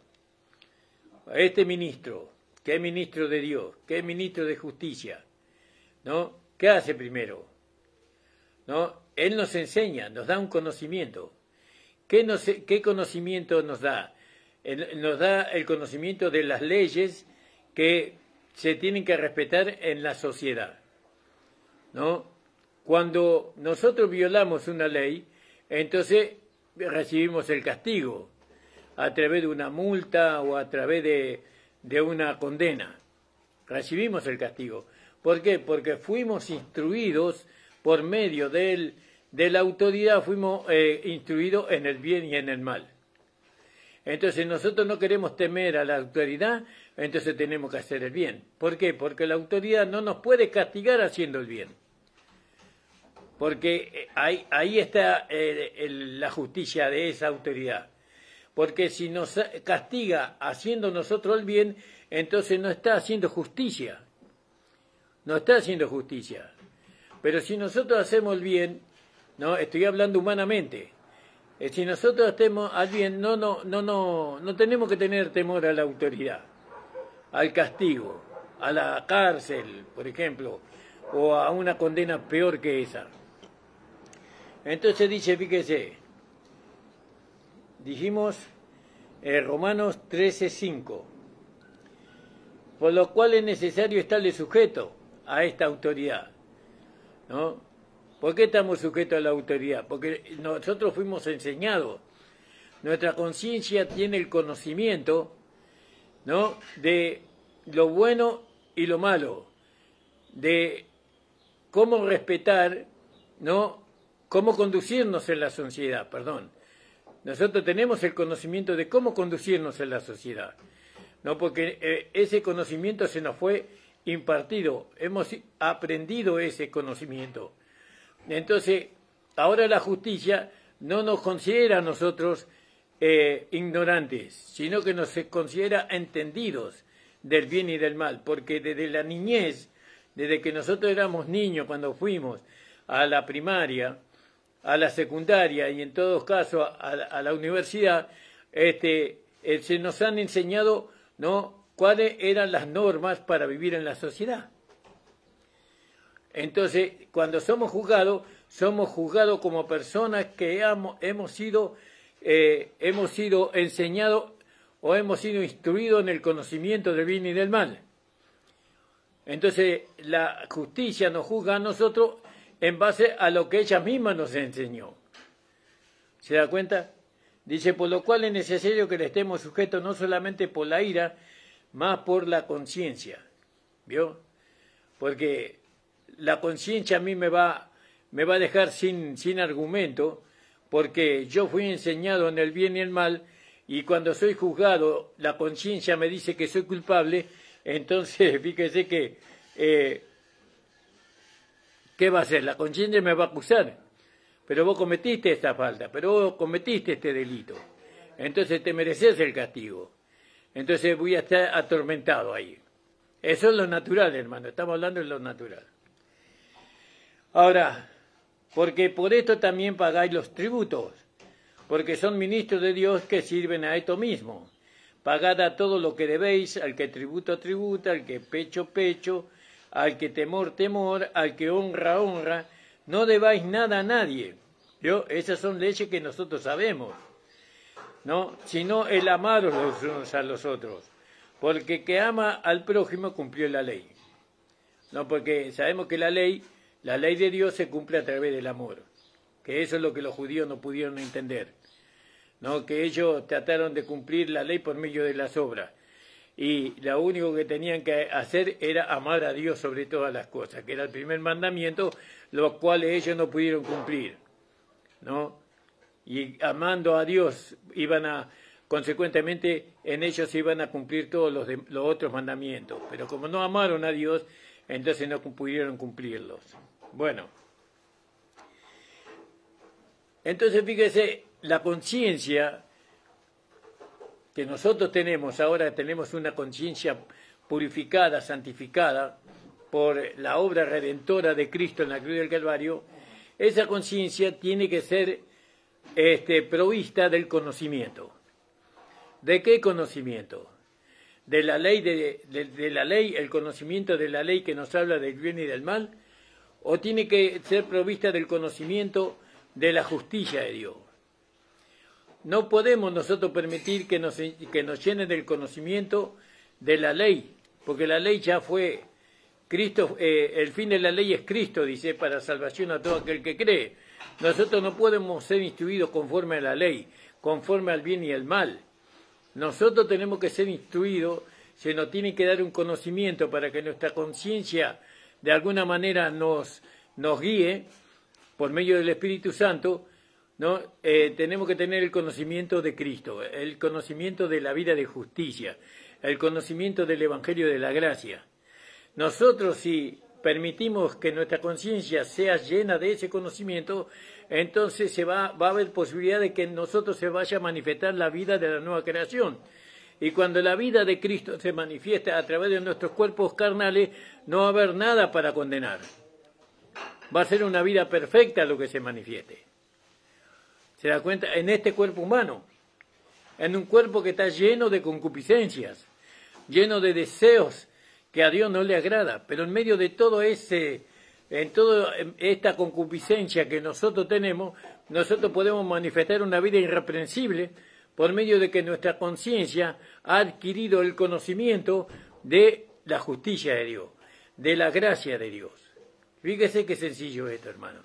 Este ministro, que es ministro de Dios, que es ministro de justicia, ¿no? ¿Qué hace primero? ¿No? Él nos enseña, nos da un conocimiento. ¿Qué conocimiento nos da? Nos da el conocimiento de las leyes que se tienen que respetar en la sociedad, ¿no? Cuando nosotros violamos una ley, entonces recibimos el castigo a través de una multa o a través de una condena. Recibimos el castigo. ¿Por qué? Porque fuimos instruidos por medio de la autoridad, fuimos instruidos en el bien y en el mal. Entonces nosotros no queremos temer a la autoridad, entonces tenemos que hacer el bien. ¿Por qué? Porque la autoridad no nos puede castigar haciendo el bien. Porque ahí está la justicia de esa autoridad. Porque si nos castiga haciendo nosotros el bien, entonces no está haciendo justicia. No está haciendo justicia. Pero si nosotros hacemos el bien, no estoy hablando humanamente, si nosotros hacemos el bien, no tenemos que tener temor a la autoridad, al castigo, a la cárcel, por ejemplo, o a una condena peor que esa. Entonces dice, fíjese, dijimos Romanos 13:5, por lo cual es necesario estarle sujeto a esta autoridad. ¿no? ¿Por qué estamos sujetos a la autoridad? Porque nosotros fuimos enseñados. Nuestra conciencia tiene el conocimiento, ¿no?, de lo bueno y lo malo, de cómo respetar, ¿no?, cómo conducirnos en la sociedad, perdón. Nosotros tenemos el conocimiento de cómo conducirnos en la sociedad, ¿no?, porque ese conocimiento se nos fue impartido, hemos aprendido ese conocimiento. Entonces, ahora la justicia no nos considera a nosotros ignorantes, sino que nos considera entendidos del bien y del mal, porque desde la niñez, desde que nosotros éramos niños, cuando fuimos a la primaria, a la secundaria y en todos casos a la universidad, se nos han enseñado, ¿no?, cuáles eran las normas para vivir en la sociedad. Entonces, cuando somos juzgados como personas que hemos sido enseñados o hemos sido instruidos en el conocimiento del bien y del mal. Entonces, la justicia nos juzga a nosotros en base a lo que ella misma nos enseñó. ¿Se da cuenta? Dice, por lo cual es necesario que le estemos sujetos no solamente por la ira, más por la conciencia. ¿Vio? Porque la conciencia a mí me va a dejar sin argumento, porque yo fui enseñado en el bien y el mal, y cuando soy juzgado, la conciencia me dice que soy culpable, entonces fíjese que, ¿qué va a hacer? La conciencia me va a acusar, pero vos cometiste esta falta, pero vos cometiste este delito, entonces te mereces el castigo, entonces voy a estar atormentado ahí. Eso es lo natural, hermano, estamos hablando de lo natural. Ahora, porque por esto también pagáis los tributos, porque son ministros de Dios que sirven a esto mismo. Pagad a todo lo que debéis, al que tributo, tributa, al que pecho, pecho, al que temor, temor, al que honra, honra. No debáis nada a nadie. ¿Yo? Esas son leyes que nosotros sabemos, ¿no? Sino el amaros los unos a los otros. Porque el que ama al prójimo cumplió la ley. No, porque sabemos que la ley de Dios se cumple a través del amor, que eso es lo que los judíos no pudieron entender, ¿no? Que ellos trataron de cumplir la ley por medio de las obras, y lo único que tenían que hacer era amar a Dios sobre todas las cosas, que era el primer mandamiento, los cuales ellos no pudieron cumplir, ¿no? Y amando a Dios, consecuentemente, en ellos se iban a cumplir todos los otros mandamientos, pero como no amaron a Dios, entonces no pudieron cumplirlos. Bueno, entonces fíjese, la conciencia que nosotros tenemos, ahora tenemos una conciencia purificada, santificada por la obra redentora de Cristo en la cruz del Calvario, esa conciencia tiene que ser provista del conocimiento. ¿De qué conocimiento? De la ley, de la ley, el conocimiento de la ley que nos habla del bien y del mal, o tiene que ser provista del conocimiento de la justicia de Dios. No podemos nosotros permitir que nos llenen del conocimiento de la ley, porque la ley ya fue. Cristo, el fin de la ley es Cristo, dice, para salvación a todo aquel que cree. Nosotros no podemos ser instruidos conforme a la ley, conforme al bien y al mal. Nosotros tenemos que ser instruidos, se nos tiene que dar un conocimiento para que nuestra conciencia de alguna manera nos guíe por medio del Espíritu Santo, ¿no? Tenemos que tener el conocimiento de Cristo, el conocimiento de la vida de justicia, el conocimiento del Evangelio de la gracia. Nosotros, si permitimos que nuestra conciencia sea llena de ese conocimiento, entonces va a haber posibilidad de que en nosotros se vaya a manifestar la vida de la nueva creación. Y cuando la vida de Cristo se manifiesta a través de nuestros cuerpos carnales, no va a haber nada para condenar. Va a ser una vida perfecta lo que se manifieste. ¿Se da cuenta? En este cuerpo humano, en un cuerpo que está lleno de concupiscencias, lleno de deseos que a Dios no le agrada, pero en medio de todo toda esta concupiscencia que nosotros tenemos, nosotros podemos manifestar una vida irreprensible por medio de que nuestra conciencia ha adquirido el conocimiento de la justicia de Dios, de la gracia de Dios. Fíjese qué sencillo esto, hermano.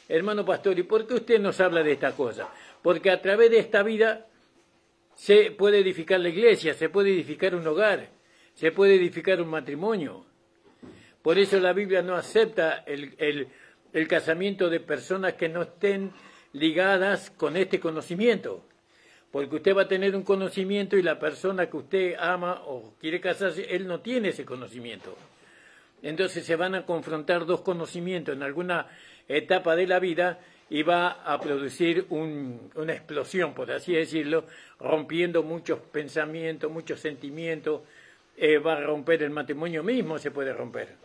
Hermano pastor, ¿y por qué usted nos habla de esta cosa? Porque a través de esta vida se puede edificar la iglesia, se puede edificar un hogar, se puede edificar un matrimonio. Por eso la Biblia no acepta el casamiento de personas que no estén ligadas con este conocimiento. Porque usted va a tener un conocimiento y la persona que usted ama o quiere casarse, él no tiene ese conocimiento. Entonces se van a confrontar dos conocimientos en alguna etapa de la vida y va a producir una explosión, por así decirlo, rompiendo muchos pensamientos, muchos sentimientos, va a romper el matrimonio mismo, se puede romper.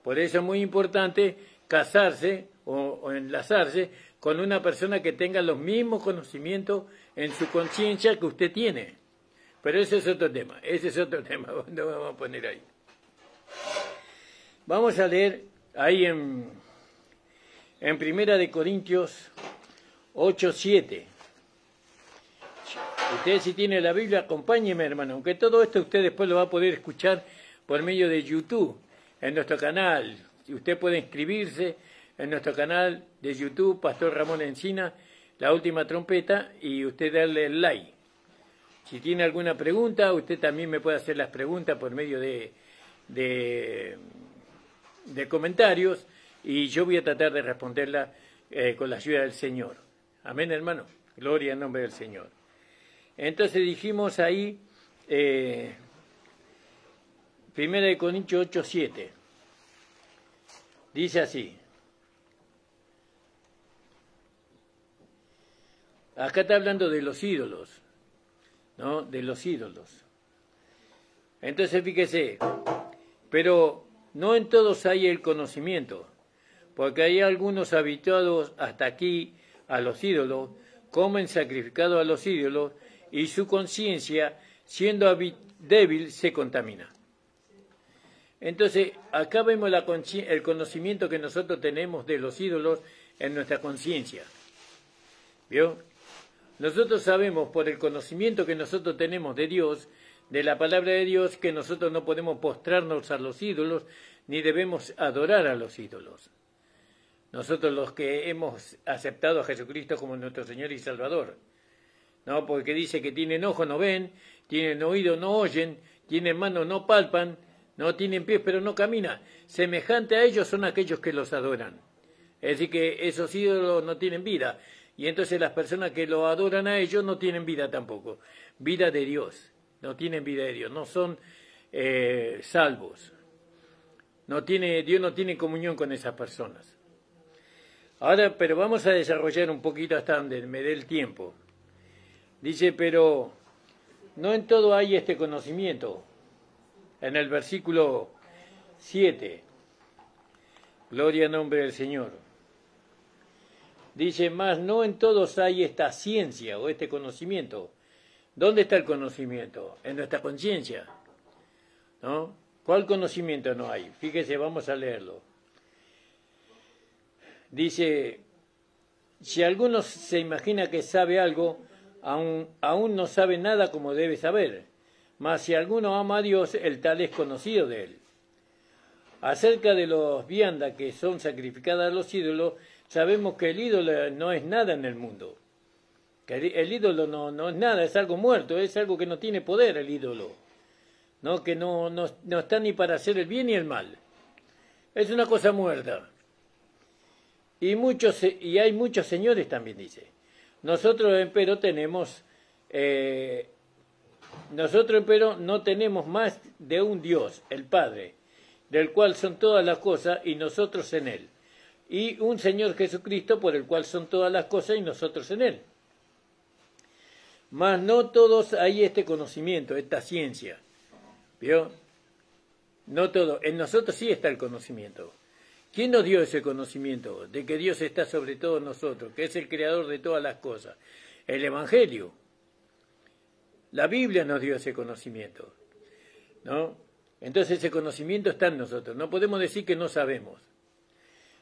Por eso es muy importante casarse o enlazarse con una persona que tenga los mismos conocimientos en su conciencia que usted tiene. Pero ese es otro tema, lo vamos a poner ahí. Vamos a leer ahí en 1 Corintios 8:7. Usted si tiene la Biblia, acompáñeme, hermano, aunque todo esto usted después lo va a poder escuchar por medio de YouTube, en nuestro canal. Usted puede inscribirse en nuestro canal de YouTube, Pastor Ramón Encina, La Última Trompeta, y usted darle el like. Si tiene alguna pregunta, usted también me puede hacer las preguntas por medio de comentarios, y yo voy a tratar de responderla con la ayuda del Señor. Amén, hermano. Gloria en nombre del Señor. Entonces dijimos ahí, 1 Corintios 8:7. Dice así. Acá está hablando de los ídolos, ¿no? De los ídolos. Entonces fíjese, pero no en todos hay el conocimiento, porque hay algunos habituados hasta aquí a los ídolos, comen sacrificado a los ídolos, y su conciencia, siendo débil, se contamina. Entonces, acá vemos el conocimiento que nosotros tenemos de los ídolos en nuestra conciencia. ¿Vio? Nosotros sabemos por el conocimiento que nosotros tenemos de Dios, de la palabra de Dios, que nosotros no podemos postrarnos a los ídolos, ni debemos adorar a los ídolos. Nosotros los que hemos aceptado a Jesucristo como nuestro Señor y Salvador. No, porque dice que tienen ojo, no ven, tienen oído, no oyen, tienen mano, no palpan, no tienen pies, pero no caminan. Semejante a ellos son aquellos que los adoran. Es decir, que esos ídolos no tienen vida. Y entonces las personas que lo adoran a ellos no tienen vida tampoco. Vida de Dios. No tienen vida de Dios. No son salvos. Dios no tiene comunión con esas personas. Ahora, pero vamos a desarrollar un poquito hasta donde me dé el tiempo. Dice, pero no en todo hay este conocimiento. En el versículo 7. Gloria al nombre del Señor. Dice, más no en todos hay esta ciencia o este conocimiento. ¿Dónde está el conocimiento? En nuestra conciencia, ¿no? ¿Cuál conocimiento no hay? Fíjese, vamos a leerlo. Dice, si alguno se imagina que sabe algo, aún no sabe nada como debe saber. Mas si alguno ama a Dios, el tal es conocido de él. Acerca de los viandas que son sacrificadas a los ídolos, sabemos que el ídolo no es nada en el mundo. Que el ídolo no es nada, es algo muerto, es algo que no tiene poder el ídolo. ¿No? Que no está ni para hacer el bien ni el mal. Es una cosa muerta. Y hay muchos señores también, dice. Nosotros, empero, no tenemos más de un Dios, el Padre, del cual son todas las cosas y nosotros en Él. Y un Señor Jesucristo, por el cual son todas las cosas y nosotros en Él. Mas no todos hay este conocimiento, esta ciencia. ¿Vio? No todo. En nosotros sí está el conocimiento. ¿Quién nos dio ese conocimiento? De que Dios está sobre todos nosotros, que es el creador de todas las cosas. El Evangelio. La Biblia nos dio ese conocimiento, ¿no? Entonces ese conocimiento está en nosotros. No podemos decir que no sabemos.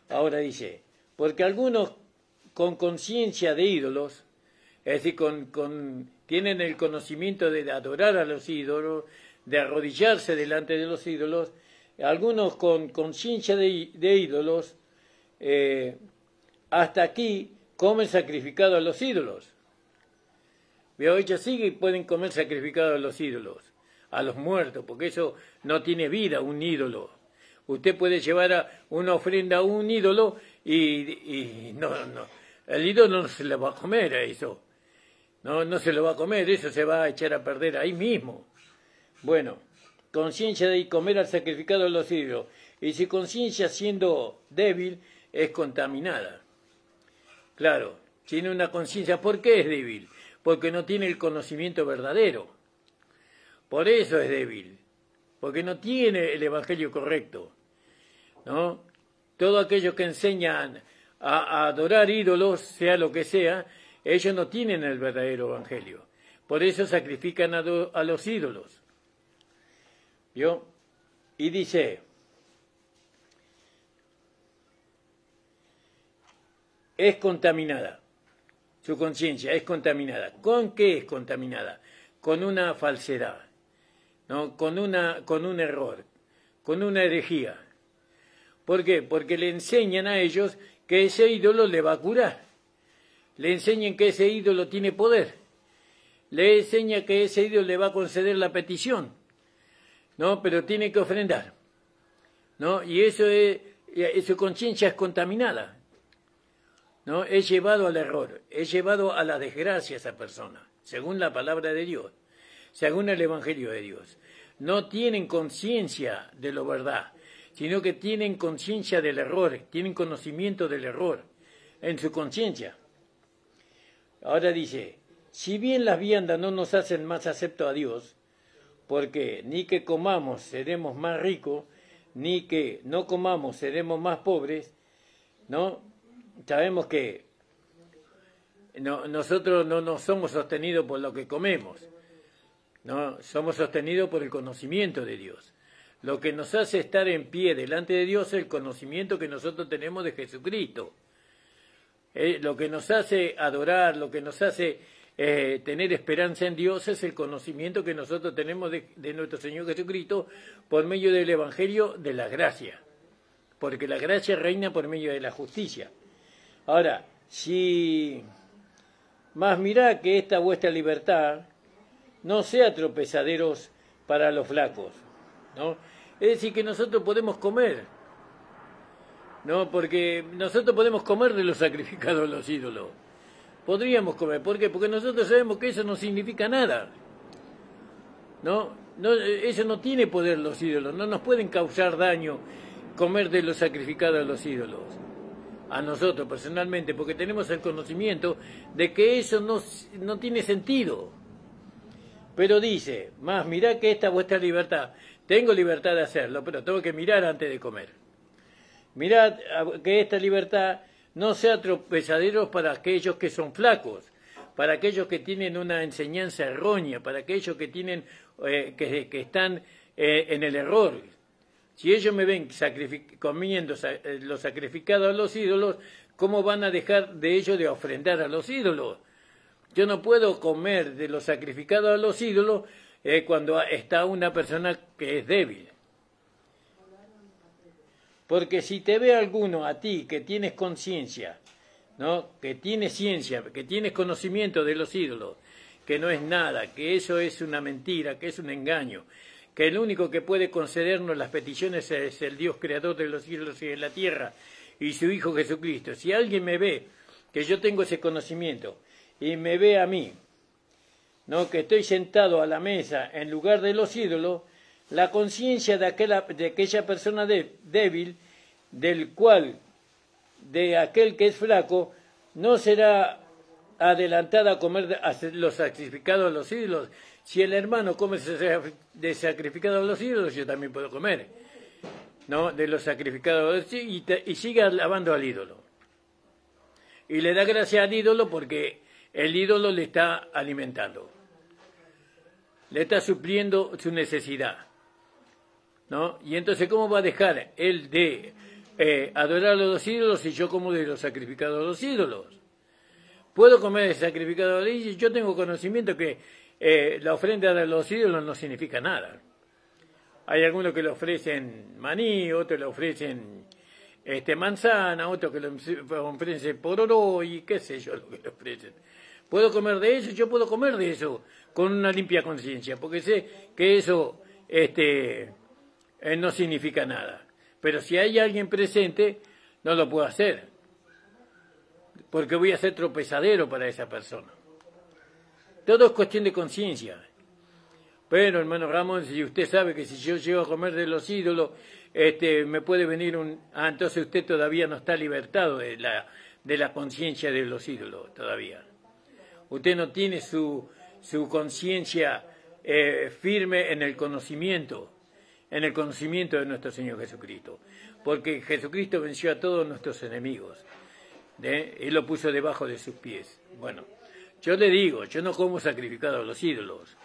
Ahora dice, porque algunos con conciencia de ídolos, es decir, tienen el conocimiento de adorar a los ídolos, de arrodillarse delante de los ídolos, algunos con conciencia de ídolos, hasta aquí comen sacrificado a los ídolos. Veo, ellos sí que pueden comer sacrificado a los ídolos, a los muertos, porque eso no tiene vida, un ídolo. Usted puede llevar una ofrenda a un ídolo y no, el ídolo no se lo va a comer a eso. No se lo va a comer, eso se va a echar a perder ahí mismo. Bueno, conciencia de comer al sacrificado a los ídolos. Y si conciencia siendo débil es contaminada. Claro, tiene una conciencia. ¿Por qué es débil? Porque no tiene el conocimiento verdadero. Por eso es débil. Porque no tiene el evangelio correcto. ¿No? Todo aquello que enseñan a adorar ídolos, sea lo que sea, ellos no tienen el verdadero evangelio. Por eso sacrifican a los ídolos. ¿Vio? Y dice, es contaminada. Su conciencia es contaminada. ¿Con qué es contaminada? Con una falsedad, ¿no? Con un error, con una herejía. ¿Por qué? Porque le enseñan a ellos que ese ídolo le va a curar. Le enseñan que ese ídolo tiene poder. Le enseña que ese ídolo le va a conceder la petición. ¿No? Pero tiene que ofrendar. ¿No? Y eso su conciencia es contaminada. ¿No? Es llevado al error, es llevado a la desgracia esa persona, según la palabra de Dios, según el Evangelio de Dios. No tienen conciencia de lo verdad, sino que tienen conciencia del error, tienen conocimiento del error en su conciencia. Ahora dice, si bien las viandas no nos hacen más acepto a Dios, porque ni que comamos seremos más ricos, ni que no comamos seremos más pobres, ¿no? Sabemos que nosotros no somos sostenidos por lo que comemos, no somos sostenidos por el conocimiento de Dios. Lo que nos hace estar en pie delante de Dios es el conocimiento que nosotros tenemos de Jesucristo. Lo que nos hace adorar, lo que nos hace tener esperanza en Dios es el conocimiento que nosotros tenemos de nuestro Señor Jesucristo por medio del Evangelio de la gracia, porque la gracia reina por medio de la justicia. Ahora, si más mirad que esta vuestra libertad no sea tropezaderos para los flacos, ¿no? Es decir, que nosotros podemos comer, ¿no? Porque nosotros podemos comer de los sacrificados a los ídolos. Podríamos comer. ¿Por qué? Porque nosotros sabemos que eso no significa nada. ¿No? Eso no tiene poder los ídolos. No nos pueden causar daño comer de los sacrificados a los ídolos. A nosotros personalmente, porque tenemos el conocimiento de que eso no tiene sentido. Pero dice, más mirad que esta vuestra libertad. Tengo libertad de hacerlo, pero tengo que mirar antes de comer. Mirad que esta libertad no sea tropezaderos para aquellos que son flacos, para aquellos que tienen una enseñanza errónea, para aquellos que tienen que están en el error. Si ellos me ven comiendo los sacrificados a los ídolos, ¿cómo van a dejar de ellos de ofrendar a los ídolos? Yo no puedo comer de los sacrificados a los ídolos cuando está una persona que es débil. Porque si te ve alguno a ti que tienes conciencia, ¿no? Que tienes ciencia, que tienes conocimiento de los ídolos, que no es nada, que eso es una mentira, que es un engaño, que el único que puede concedernos las peticiones es el Dios creador de los cielos y de la tierra y su Hijo Jesucristo. Si alguien me ve que yo tengo ese conocimiento y me ve a mí, ¿no? Que estoy sentado a la mesa en lugar de los ídolos, la conciencia de aquella persona débil, de aquel que es flaco, no será adelantada a comer los sacrificados a los ídolos. Si el hermano come de sacrificados a los ídolos, yo también puedo comer, ¿no? De los sacrificados y sigue alabando al ídolo. Y le da gracia al ídolo porque el ídolo le está alimentando, le está supliendo su necesidad, ¿no? Y entonces, ¿cómo va a dejar él de adorar a los ídolos si yo como de los sacrificados a los ídolos? Puedo comer de sacrificados a los ídolos. Yo tengo conocimiento que la ofrenda de los ídolos no significa nada. Hay algunos que le ofrecen maní, otros le ofrecen manzana, otros que le ofrecen pororó y qué sé yo lo que le ofrecen. ¿Puedo comer de eso? Yo puedo comer de eso con una limpia conciencia, porque sé que eso no significa nada. Pero si hay alguien presente, no lo puedo hacer, porque voy a ser tropezadero para esa persona. Todo es cuestión de conciencia. Pero, hermano Ramón, si usted sabe que si yo llego a comer de los ídolos, me puede venir entonces usted todavía no está libertado de la conciencia de los ídolos, todavía. Usted no tiene su conciencia firme en el conocimiento de nuestro Señor Jesucristo. Porque Jesucristo venció a todos nuestros enemigos. Él lo puso debajo de sus pies. Bueno, yo le digo, yo no como sacrificado a los ídolos.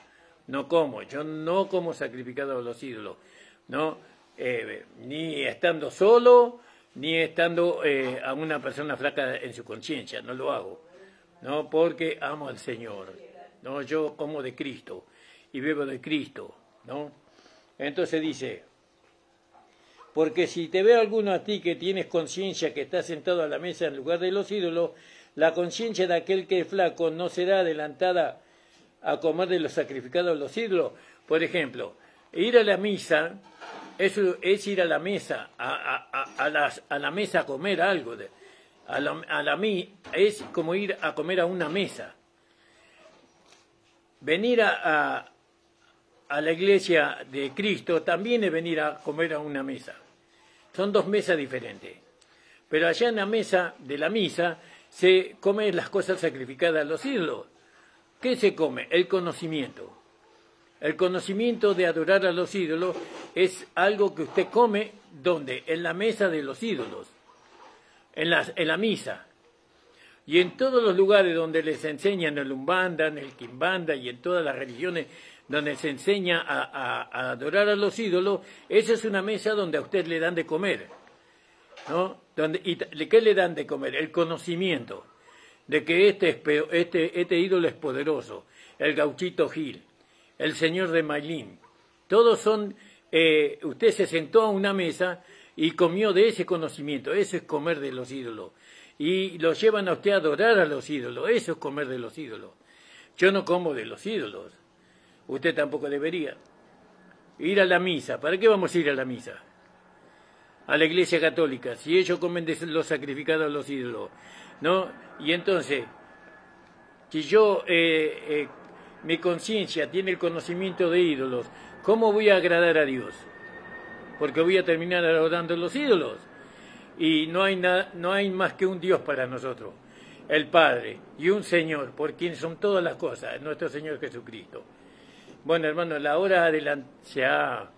Yo no como sacrificado a los ídolos. No, ni estando solo, ni estando a una persona flaca en su conciencia. No lo hago. No, porque amo al Señor. No, yo como de Cristo y bebo de Cristo. ¿No? Entonces dice, porque si te ve alguno a ti que tienes conciencia que estás sentado a la mesa en lugar de los ídolos, la conciencia de aquel que es flaco no será adelantada a comer de los sacrificados a los ídolos. Por ejemplo, ir a la misa, eso es ir a la mesa, a la mesa a comer algo. Es como ir a comer a una mesa. Venir a la iglesia de Cristo también es venir a comer a una mesa. Son dos mesas diferentes. Pero allá en la mesa de la misa se comen las cosas sacrificadas a los ídolos. ¿Qué se come? El conocimiento. El conocimiento de adorar a los ídolos es algo que usted come, ¿dónde? En la mesa de los ídolos, en la misa. Y en todos los lugares donde les enseñan el Umbanda, en el Quimbanda y en todas las religiones donde se enseña a adorar a los ídolos, esa es una mesa donde a usted le dan de comer, ¿no? ¿Qué le dan de comer? El conocimiento de que este ídolo es poderoso, el Gauchito Gil, el señor de Mailín. Todos son, usted se sentó a una mesa y comió de ese conocimiento. Eso es comer de los ídolos. Y lo llevan a usted a adorar a los ídolos. Eso es comer de los ídolos. Yo no como de los ídolos. Usted tampoco debería. Ir a la misa. ¿Para qué vamos a ir a la misa? A la Iglesia Católica. Si ellos comen de los sacrificados a los ídolos, ¿no? Y entonces, si yo, mi conciencia tiene el conocimiento de ídolos, ¿cómo voy a agradar a Dios? Porque voy a terminar adorando a los ídolos. Y no hay más que un Dios para nosotros, el Padre, y un Señor, por quien son todas las cosas, nuestro Señor Jesucristo. Bueno, hermano, la hora se ha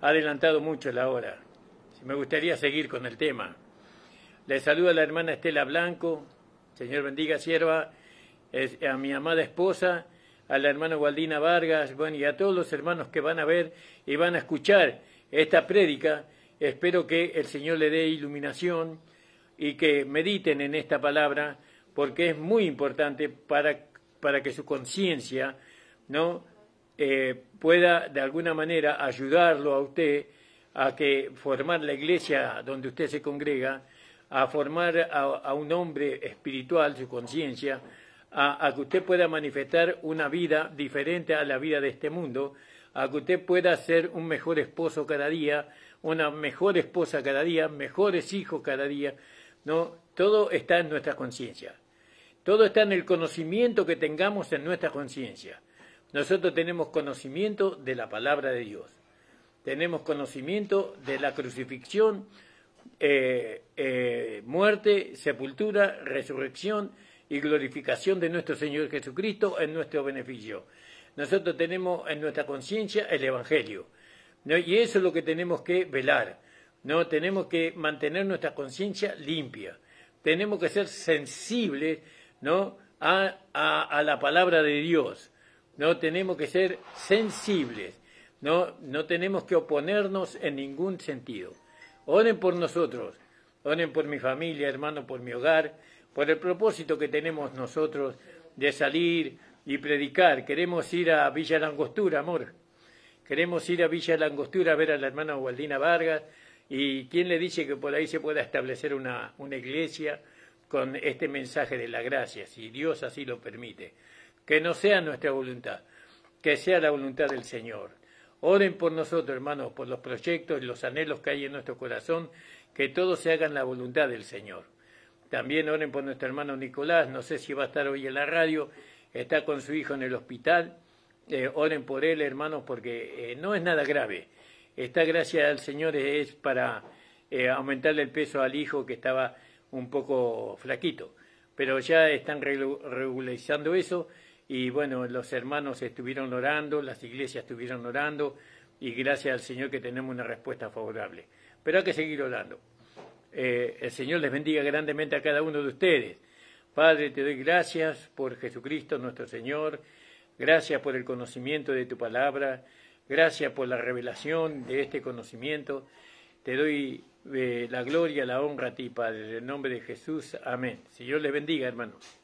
adelantado mucho la hora. Me gustaría seguir con el tema. Le saludo a la hermana Estela Blanco, Señor bendiga sierva, a mi amada esposa, a la hermana Waldina Vargas, bueno, y a todos los hermanos que van a ver y van a escuchar esta prédica. Espero que el Señor le dé iluminación y que mediten en esta palabra, porque es muy importante para que su conciencia, ¿no? Pueda de alguna manera ayudarlo a usted a que formar la iglesia donde usted se congrega, a formar a un hombre espiritual, su conciencia, a que usted pueda manifestar una vida diferente a la vida de este mundo, a que usted pueda ser un mejor esposo cada día, una mejor esposa cada día, mejores hijos cada día, ¿no? Todo está en nuestra conciencia. Todo está en el conocimiento que tengamos en nuestra conciencia. Nosotros tenemos conocimiento de la palabra de Dios. Tenemos conocimiento de la crucifixión, muerte, sepultura, resurrección y glorificación de nuestro Señor Jesucristo en nuestro beneficio. Nosotros tenemos en nuestra conciencia el Evangelio, ¿no? Y eso es lo que tenemos que velar, ¿no? Tenemos que mantener nuestra conciencia limpia. Tenemos que ser sensibles, ¿no? a la palabra de Dios, ¿no? Tenemos que ser sensibles, ¿no? No tenemos que oponernos en ningún sentido. Oren por nosotros, oren por mi familia, hermano, por mi hogar, por el propósito que tenemos nosotros de salir y predicar. Queremos ir a Villa Langostura, amor. Queremos ir a Villa Langostura a ver a la hermana Waldina Vargas. ¿Y quién le dice que por ahí se pueda establecer una iglesia con este mensaje de la gracia, si Dios así lo permite? Que no sea nuestra voluntad, que sea la voluntad del Señor. Oren por nosotros, hermanos, por los proyectos y los anhelos que hay en nuestro corazón, que todos se hagan la voluntad del Señor. También oren por nuestro hermano Nicolás, no sé si va a estar hoy en la radio, está con su hijo en el hospital. Oren por él, hermanos, porque no es nada grave. Esta gracia del Señor es para aumentarle el peso al hijo que estaba un poco flaquito. Pero ya están regularizando eso y bueno, los hermanos estuvieron orando, las iglesias estuvieron orando y gracias al Señor que tenemos una respuesta favorable. Pero hay que seguir orando. El Señor les bendiga grandemente a cada uno de ustedes. Padre, te doy gracias por Jesucristo nuestro Señor, gracias por el conocimiento de tu palabra, gracias por la revelación de este conocimiento. Te doy la gloria, la honra a ti, Padre, en el nombre de Jesús. Amén. Señor les bendiga, hermanos.